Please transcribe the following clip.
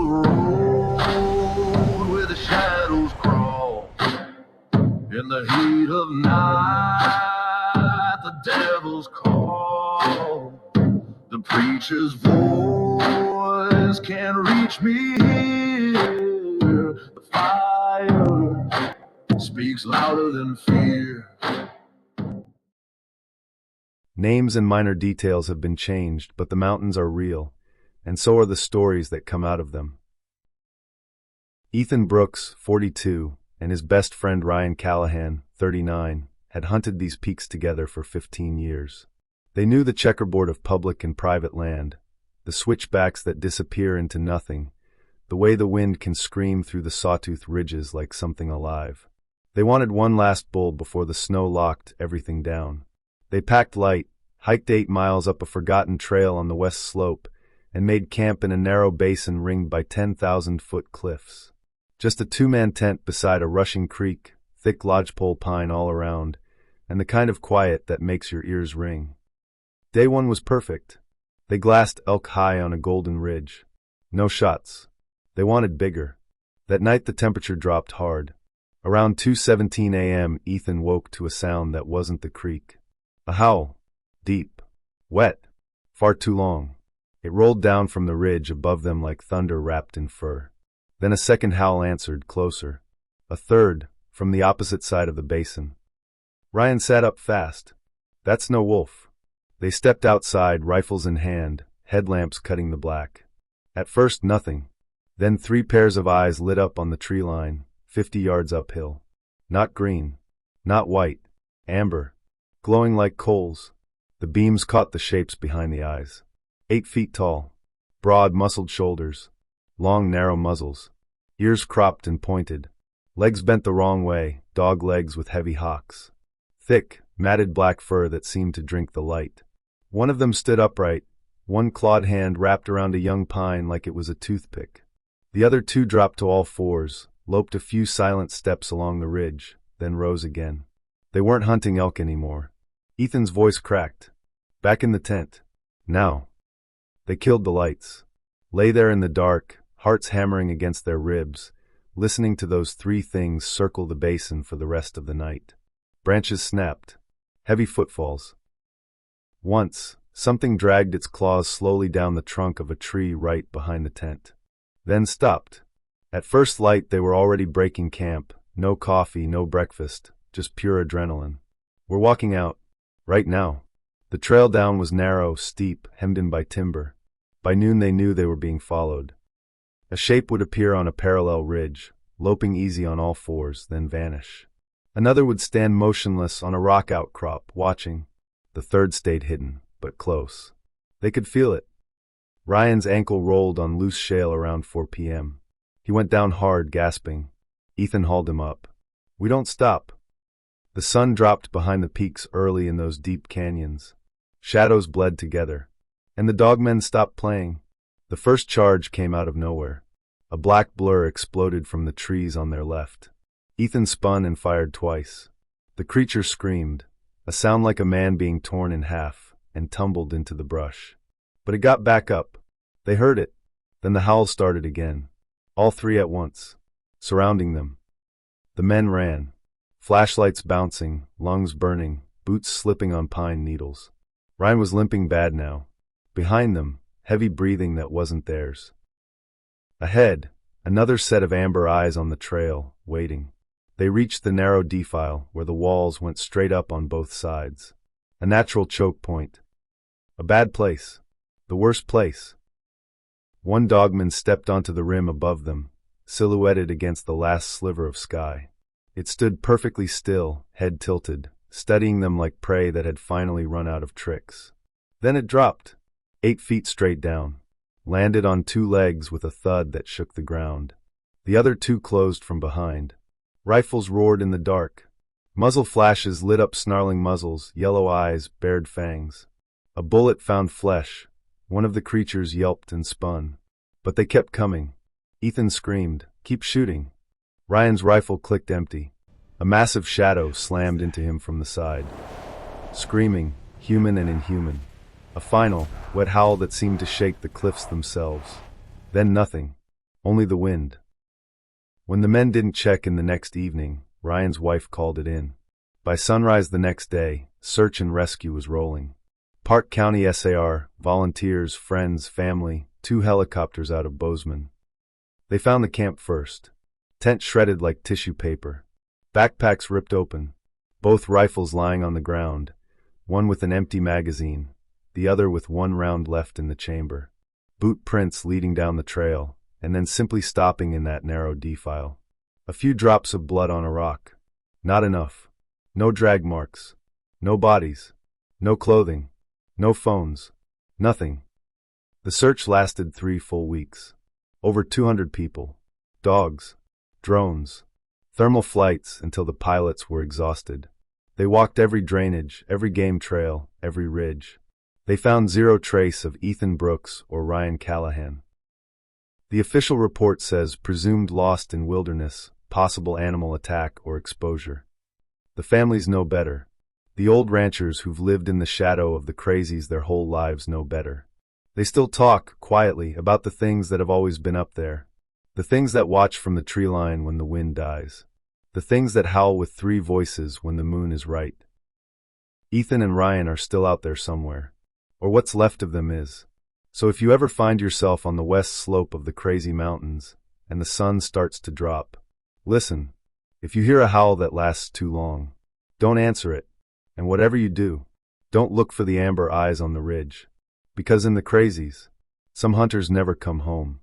road where the shadows crawl. In the heat of night, the devil's call. The preacher's voice can't reach me here. The fire speaks louder than fear. Names and minor details have been changed, but the mountains are real, and so are the stories that come out of them. Ethan Brooks, 42, and his best friend Ryan Callahan, 39, had hunted these peaks together for 15 years. They knew the checkerboard of public and private land, the switchbacks that disappear into nothing, the way the wind can scream through the sawtooth ridges like something alive. They wanted one last bull before the snow locked everything down. They packed light, hiked 8 miles up a forgotten trail on the west slope, and made camp in a narrow basin ringed by 10,000-foot cliffs. Just a 2-man tent beside a rushing creek, thick lodgepole pine all around, and the kind of quiet that makes your ears ring. Day 1 was perfect. They glassed elk high on a golden ridge. No shots. They wanted bigger. That night the temperature dropped hard. Around 2:17 a.m. Ethan woke to a sound that wasn't the creek. A howl. Deep. Wet. Far too long. It rolled down from the ridge above them like thunder wrapped in fur. Then a second howl answered, closer. A third, from the opposite side of the basin. Ryan sat up fast. That's no wolf. They stepped outside, rifles in hand, headlamps cutting the black. At first nothing. Then 3 pairs of eyes lit up on the tree line, 50 yards uphill. Not green. Not white. Amber. Glowing like coals. The beams caught the shapes behind the eyes. 8 feet tall. Broad, muscled shoulders. Long, narrow muzzles. Ears cropped and pointed. Legs bent the wrong way, dog legs with heavy hocks. Thick, matted black fur that seemed to drink the light. One of them stood upright, one clawed hand wrapped around a young pine like it was a toothpick. The other 2 dropped to all fours, loped a few silent steps along the ridge, then rose again. They weren't hunting elk anymore. Ethan's voice cracked. Back in the tent. Now. They killed the lights. Lay there in the dark, hearts hammering against their ribs, listening to those 3 things circle the basin for the rest of the night. Branches snapped. Heavy footfalls. Once, something dragged its claws slowly down the trunk of a tree right behind the tent. Then stopped. At first light they were already breaking camp. No coffee, no breakfast, just pure adrenaline. We're walking out. Right now. The trail down was narrow, steep, hemmed in by timber. By noon they knew they were being followed. A shape would appear on a parallel ridge, loping easy on all fours, then vanish. Another would stand motionless on a rock outcrop, watching. The third stayed hidden, but close. They could feel it. Ryan's ankle rolled on loose shale around 4 p.m. He went down hard, gasping. Ethan hauled him up. We don't stop. The sun dropped behind the peaks early in those deep canyons. Shadows bled together. And the dogmen stopped playing. The first charge came out of nowhere. A black blur exploded from the trees on their left. Ethan spun and fired twice. The creature screamed, a sound like a man being torn in half, and tumbled into the brush. But it got back up. They heard it. Then the howl started again. All 3 at once, surrounding them. The men ran. Flashlights bouncing, lungs burning, boots slipping on pine needles. Ryan was limping bad now. Behind them, heavy breathing that wasn't theirs. Ahead, another set of amber eyes on the trail, waiting. They reached the narrow defile where the walls went straight up on both sides. A natural choke point. A bad place. The worst place. One dogman stepped onto the rim above them, silhouetted against the last sliver of sky. It stood perfectly still, head tilted, studying them like prey that had finally run out of tricks. Then it dropped, 8 feet straight down, landed on 2 legs with a thud that shook the ground. The other 2 closed from behind. Rifles roared in the dark. Muzzle flashes lit up snarling muzzles, yellow eyes, bared fangs. A bullet found flesh. One of the creatures yelped and spun. But they kept coming. Ethan screamed, "Keep shooting." Ryan's rifle clicked empty. A massive shadow slammed into him from the side. Screaming, human and inhuman. A final, wet howl that seemed to shake the cliffs themselves. Then nothing. only the wind. When the men didn't check in the next evening, Ryan's wife called it in. By sunrise the next day, search and rescue was rolling. Park County SAR, volunteers, friends, family, 2 helicopters out of Bozeman. They found the camp first. Tent shredded like tissue paper. Backpacks ripped open. Both rifles lying on the ground, one with an empty magazine, the other with 1 round left in the chamber. Boot prints leading down the trail, and then simply stopping in that narrow defile. A few drops of blood on a rock. Not enough. No drag marks. No bodies. No clothing. No phones. Nothing. The search lasted 3 full weeks. Over 200 people. Dogs. Drones. Thermal flights until the pilots were exhausted. They walked every drainage, every game trail, every ridge. They found 0 trace of Ethan Brooks or Ryan Callahan. The official report says presumed lost in wilderness, possible animal attack or exposure. The families know better. The old ranchers who've lived in the shadow of the Crazies their whole lives know better. They still talk, quietly, about the things that have always been up there. The things that watch from the tree line when the wind dies. The things that howl with 3 voices when the moon is right. Ethan and Ryan are still out there somewhere. Or what's left of them is. So if you ever find yourself on the west slope of the Crazy Mountains, and the sun starts to drop, listen. If you hear a howl that lasts too long, don't answer it. And whatever you do, don't look for the amber eyes on the ridge. Because in the Crazies, some hunters never come home.